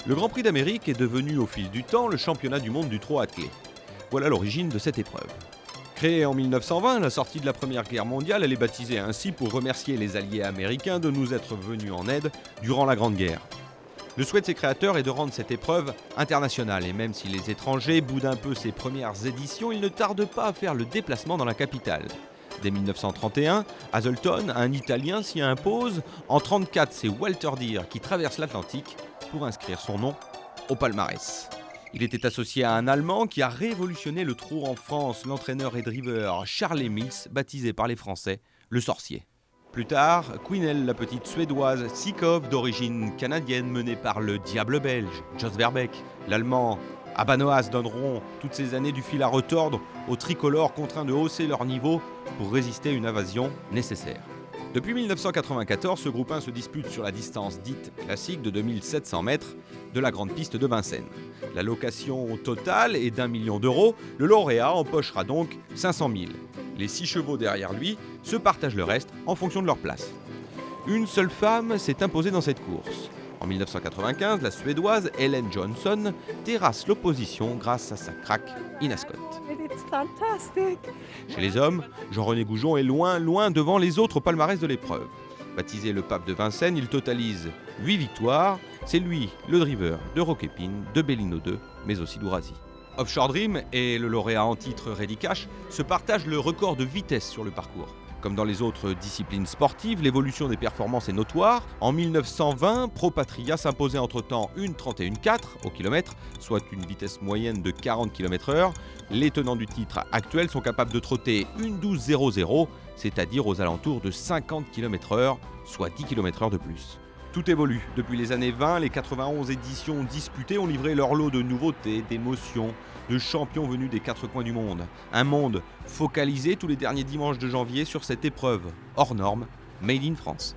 Le Grand Prix d'Amérique est devenu au fil du temps le championnat du monde du trot attelé. Voilà l'origine de cette épreuve. Créée en 1920, à la sortie de la Première Guerre mondiale, elle est baptisée ainsi pour remercier les alliés américains de nous être venus en aide durant la Grande Guerre. Le souhait de ses créateurs est de rendre cette épreuve internationale, et même si les étrangers boudent un peu ses premières éditions, ils ne tardent pas à faire le déplacement dans la capitale. Dès 1931, Hazelton, un Italien, s'y impose. En 1934, c'est Walter Deer qui traverse l'Atlantique pour inscrire son nom au palmarès. Il était associé à un Allemand qui a révolutionné le trot en France, l'entraîneur et driver Charles Mills, baptisé par les Français le Sorcier. Plus tard, Queenelle, la petite Suédoise, Sikov, d'origine canadienne, menée par le Diable belge, Jos Verbeek, l'Allemand Abanoas donneront toutes ces années du fil à retordre aux tricolores contraints de hausser leur niveau pour résister à une invasion nécessaire. Depuis 1994, ce groupe 1 se dispute sur la distance dite classique de 2700 mètres de la grande piste de Vincennes. La location totale est d'1 million d'euros. Le lauréat empochera donc 500 000. Les 6 chevaux derrière lui se partagent le reste en fonction de leur place. Une seule femme s'est imposée dans cette course. En 1995, la Suédoise Ellen Johnson terrasse l'opposition grâce à sa craque Inascot. Chez les hommes, Jean-René Goujon est loin devant les autres au palmarès de l'épreuve. Baptisé le pape de Vincennes, il totalise 8 victoires. C'est lui le driver de Roquépine, de Bellino 2, mais aussi d'Ourasie. Offshore Dream et le lauréat en titre Reddy Cash se partagent le record de vitesse sur le parcours. Comme dans les autres disciplines sportives, l'évolution des performances est notoire. En 1920, Pro Patria s'imposait entre-temps une 31,4 au kilomètre, soit une vitesse moyenne de 40 km/h. Les tenants du titre actuel sont capables de trotter une 12,00, c'est-à-dire aux alentours de 50 km/h, soit 10 km/h de plus. Tout évolue. Depuis les années 20, les 91 éditions disputées ont livré leur lot de nouveautés, d'émotions, de champions venus des 4 coins du monde. Un monde focalisé tous les derniers dimanches de janvier sur cette épreuve hors norme, made in France.